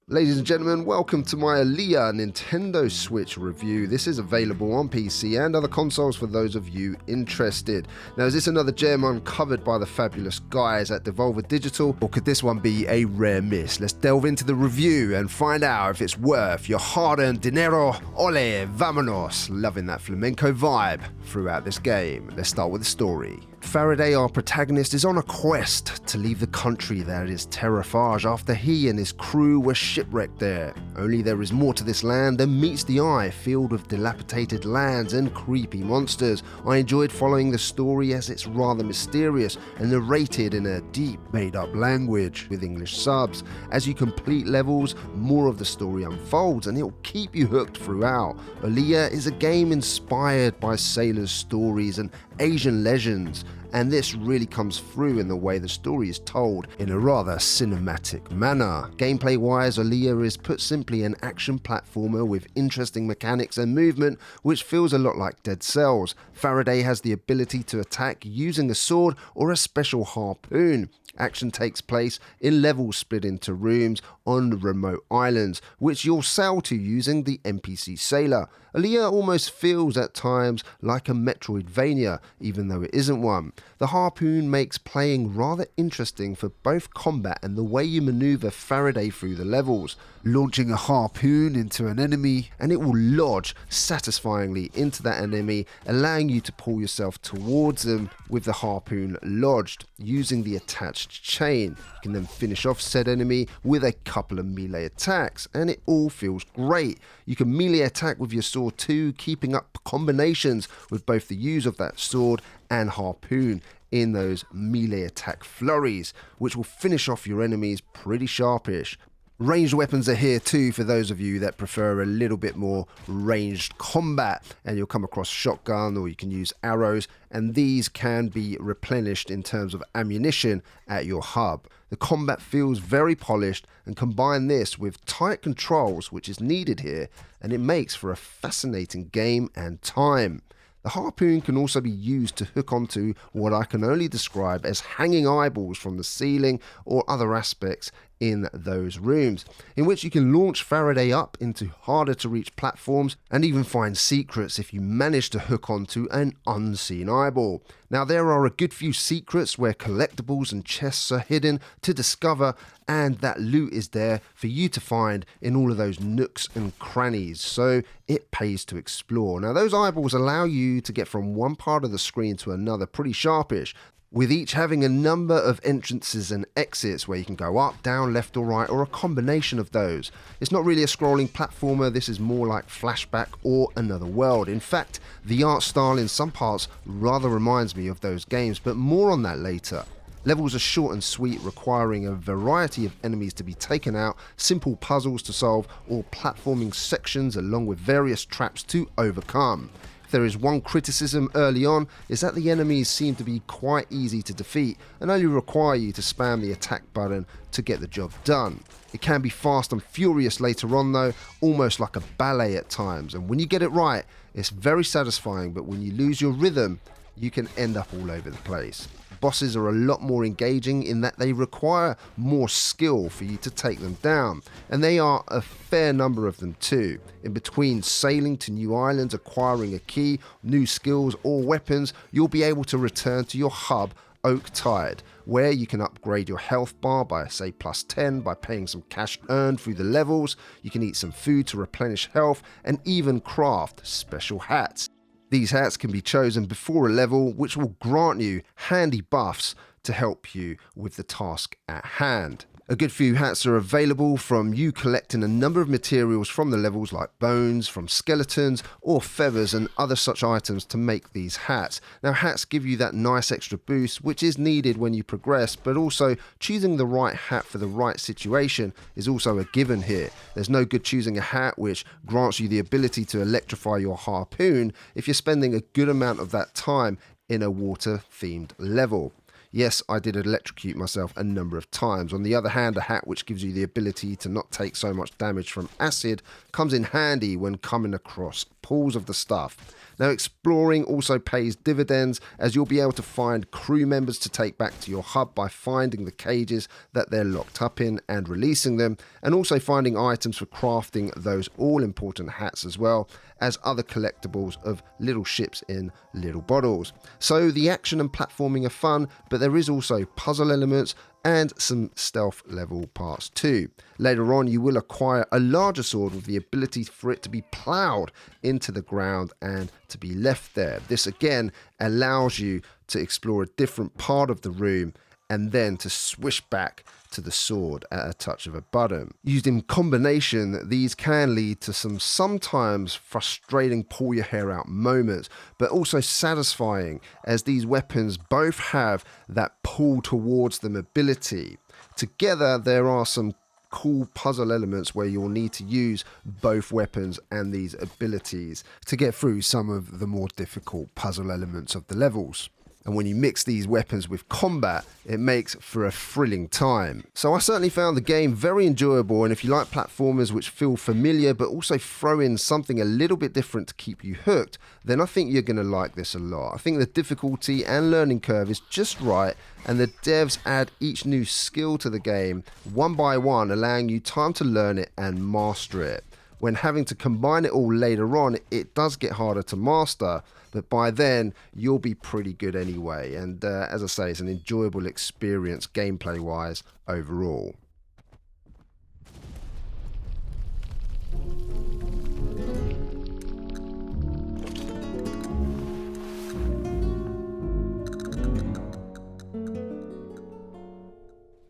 Ladies and gentlemen, welcome to my Olija Nintendo Switch review. This is available on PC and other consoles for those of you interested. Now, is this another gem uncovered by the fabulous guys at Deveolver Digital, or could this one be a rare miss? Let's delve into the review and find out if it's worth your hard-earned dinero. Ole, vamonos! Loving that flamenco vibe throughout this game. Let's start with the story. Faraday, our protagonist, is on a quest to leave the country that is Terraphage after he and his crew were shipwrecked there. Only there is more to this land than meets the eye, filled with dilapidated lands and creepy monsters. I enjoyed following the story as it's rather mysterious and narrated in a deep, made-up language with English subs. As you complete levels, more of the story unfolds and it'll keep you hooked throughout. Olija is a game inspired by sailors' stories and Asian legends, and this really comes through in the way the story is told in a rather cinematic manner. Gameplay wise, Olija is put simply an action platformer with interesting mechanics and movement, which feels a lot like Dead Cells. Faraday has the ability to attack using a sword or a special harpoon. Action takes place in levels split into rooms on remote islands, which you'll sail to using the NPC sailor. Olija almost feels at times like a Metroidvania, even though it isn't one. The harpoon makes playing rather interesting for both combat and the way you maneuver Faraday through the levels. Launching a harpoon into an enemy and it will lodge satisfyingly into that enemy, allowing you to pull yourself towards them with the harpoon lodged using the attached chain. You can then finish off said enemy with a couple of melee attacks and it all feels great. You can melee attack with your sword too, keeping up combinations with both the use of that sword and harpoon in those melee attack flurries, which will finish off your enemies pretty sharpish. Ranged weapons are here too for those of you that prefer a little bit more ranged combat, and you'll come across shotgun or you can use arrows, and these can be replenished in terms of ammunition at your hub. The combat feels very polished, and combine this with tight controls, which is needed here, and it makes for a fascinating game and time. The harpoon can also be used to hook onto what I can only describe as hanging eyeballs from the ceiling or other aspects in those rooms, in which you can launch Faraday up into harder to reach platforms and even find secrets if you manage to hook onto an unseen eyeball. Now, there are a good few secrets where collectibles and chests are hidden to discover, and that loot is there for you to find in all of those nooks and crannies, so it pays to explore. Now, those eyeballs allow you to get from one part of the screen to another pretty sharpish, with each having a number of entrances and exits where you can go up, down, left or right, or a combination of those. It's not really a scrolling platformer, this is more like Flashback or Another World. In fact, the art style in some parts rather reminds me of those games, but more on that later. Levels are short and sweet, requiring a variety of enemies to be taken out, simple puzzles to solve, or platforming sections along with various traps to overcome. There is one criticism early on, is that the enemies seem to be quite easy to defeat and only require you to spam the attack button to get the job done. It can be fast and furious later on though, almost like a ballet at times, and when you get it right, it's very satisfying, but when you lose your rhythm, you can end up all over the place. Bosses are a lot more engaging in that they require more skill for you to take them down, and they are a fair number of them too. In between sailing to new islands, acquiring a key, new skills or weapons, you'll be able to return to your hub, Oak Tide, where you can upgrade your health bar by say +10 by paying some cash earned through the levels. You can eat some food to replenish health and even craft special hats. These hats can be chosen before a level, which will grant you handy buffs to help you with the task at hand. A good few hats are available from you collecting a number of materials from the levels like bones, from skeletons or feathers and other such items to make these hats. Now, hats give you that nice extra boost which is needed when you progress, but also choosing the right hat for the right situation is also a given here. There's no good choosing a hat which grants you the ability to electrify your harpoon if you're spending a good amount of that time in a water themed level. Yes, I did electrocute myself a number of times. On the other hand, a hat which gives you the ability to not take so much damage from acid comes in handy when coming across pools of the stuff. Now, exploring also pays dividends, as you'll be able to find crew members to take back to your hub by finding the cages that they're locked up in and releasing them, and also finding items for crafting those all-important hats, as well as other collectibles of little ships in little bottles. So the action and platforming are fun, but there is also puzzle elements and some stealth level parts too. Later on, you will acquire a larger sword with the ability for it to be ploughed into the ground and to be left there. This again allows you to explore a different part of the room and then to swish back to the sword at a touch of a button. Used in combination, these can lead to some sometimes frustrating pull your hair out moments, but also satisfying, as these weapons both have that pull towards them ability. Together, there are some cool puzzle elements where you'll need to use both weapons and these abilities to get through some of the more difficult puzzle elements of the levels. And when you mix these weapons with combat, it makes for a thrilling time. So I certainly found the game very enjoyable, and if you like platformers which feel familiar but also throw in something a little bit different to keep you hooked, then I think you're going to like this a lot. I think the difficulty and learning curve is just right, and the devs add each new skill to the game one by one, allowing you time to learn it and master it. When having to combine it all later on, it does get harder to master, but by then you'll be pretty good anyway. And as I say, it's an enjoyable experience gameplay wise overall.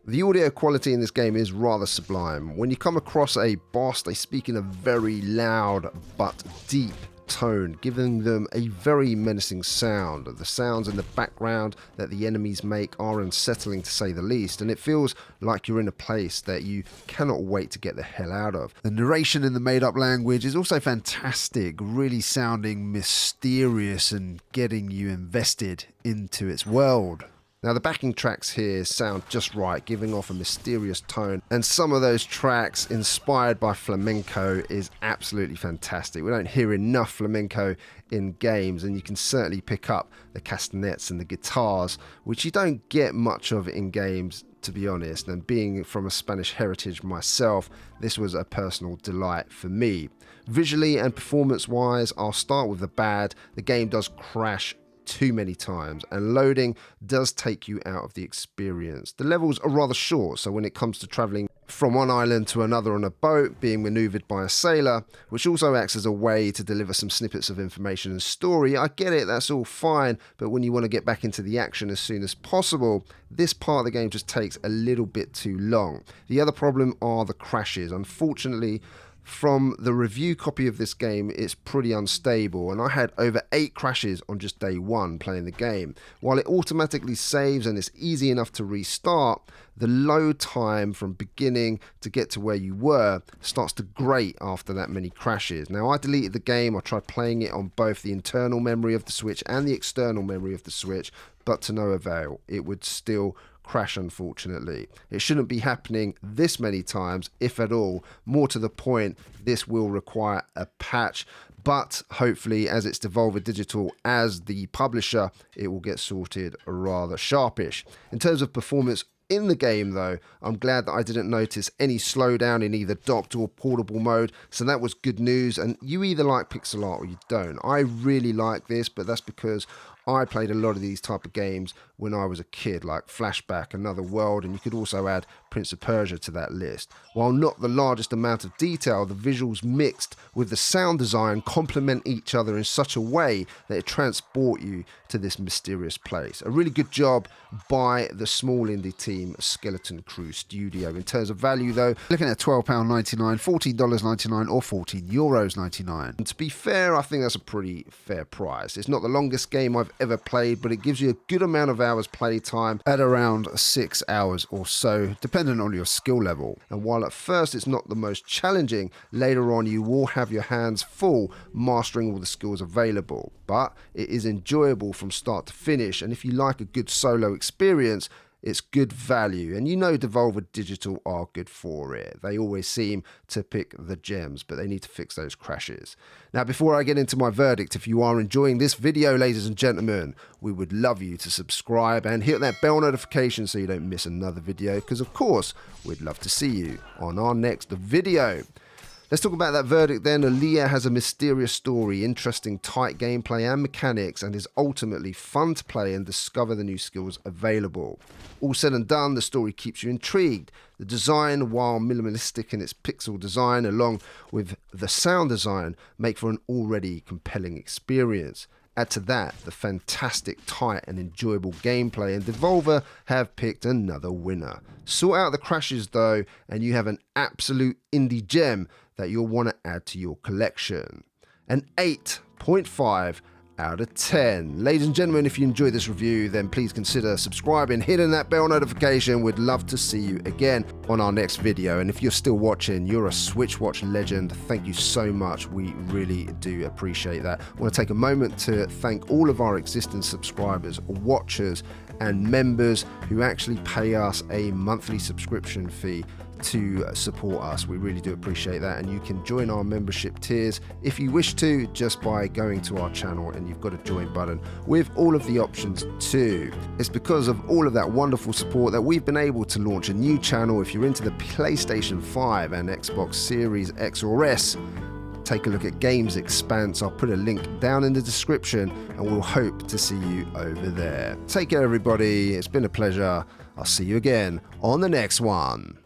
The audio quality in this game is rather sublime. When you come across a boss, they speak in a very loud but deep tone, giving them a very menacing sound. The sounds in the background that the enemies make are unsettling to say the least, and it feels like you're in a place that you cannot wait to get the hell out of. The narration in the made-up language is also fantastic, really sounding mysterious and getting you invested into its world. Now, the backing tracks here sound just right, giving off a mysterious tone, and some of those tracks inspired by flamenco is absolutely fantastic. We don't hear enough flamenco in games, and you can certainly pick up the castanets and the guitars, which you don't get much of in games, to be honest. And being from a Spanish heritage myself, this was a personal delight for me. Visually and performance-wise, I'll start with the bad. The game does crash too many times, and loading does take you out of the experience. The levels are rather short, so when it comes to travelling from one island to another on a boat, being manoeuvred by a sailor, which also acts as a way to deliver some snippets of information and story, I get it, that's all fine, but when you want to get back into the action as soon as possible, this part of the game just takes a little bit too long. The other problem are the crashes. Unfortunately, from the review copy of this game, it's pretty unstable, and I had over 8 crashes on just day one playing the game. While it automatically saves and it's easy enough to restart, the load time from beginning to get to where you were starts to grate after that many crashes. Now, I deleted the game. I tried playing it on both the internal memory of the Switch and the external memory of the Switch, but to no avail. It would still crash, unfortunately. It shouldn't be happening this many times, if at all. More to the point, this will require a patch, but hopefully, as it's Deveolver Digital as the publisher, it will get sorted rather sharpish. In terms of performance in the game, though, I'm glad that I didn't notice any slowdown in either docked or portable mode, so that was good news. And you either like pixel art or you don't. I really like this, but that's because I played a lot of these type of games when I was a kid, like Flashback, Another World, and you could also add Prince of Persia to that list. While not the largest amount of detail, the visuals mixed with the sound design complement each other in such a way that it transport you to this mysterious place. A really good job by the small indie team Skeleton Crew Studio. In terms of value, though, looking at £12.99, $14.99 or €14.99. And to be fair, I think that's a pretty fair price. It's not the longest game I've ever played, but it gives you a good amount of hours playtime at around 6 hours or so, depending on your skill level. And while at first it's not the most challenging, later on you will have your hands full mastering all the skills available. But it is enjoyable from start to finish, and if you like a good solo experience, it's good value, and you know Deveolver Digital are good for it. They always seem to pick the gems, but they need to fix those crashes. Now, before I get into my verdict, if you are enjoying this video, ladies and gentlemen, we would love you to subscribe and hit that bell notification so you don't miss another video, because of course, we'd love to see you on our next video. Let's talk about that verdict then. Olija has a mysterious story, interesting tight gameplay and mechanics, and is ultimately fun to play and discover the new skills available. All said and done, the story keeps you intrigued. The design, while minimalistic in its pixel design, along with the sound design, make for an already compelling experience. Add to that the fantastic, tight and enjoyable gameplay, and Deveolver have picked another winner. Sort out the crashes though, and you have an absolute indie gem that you'll want to add to your collection. An 8.5 out of 10. Ladies and gentlemen, if you enjoyed this review, then please consider subscribing, hitting that bell notification. We'd love to see you again on our next video. And if you're still watching, you're a Switch Watch legend. Thank you so much. We really do appreciate that. I want to take a moment to thank all of our existing subscribers, watchers, and members who actually pay us a monthly subscription fee to support us. We really do appreciate that, and you can join our membership tiers if you wish to, just by going to our channel, and you've got a join button with all of the options too. It's because of all of that wonderful support that we've been able to launch a new channel. If you're into the PlayStation 5 and Xbox Series X or S, take a look at Games Expanse. I'll put a link down in the description, and we'll hope to see you over there. Take care everybody, it's been a pleasure. I'll see you again on the next one.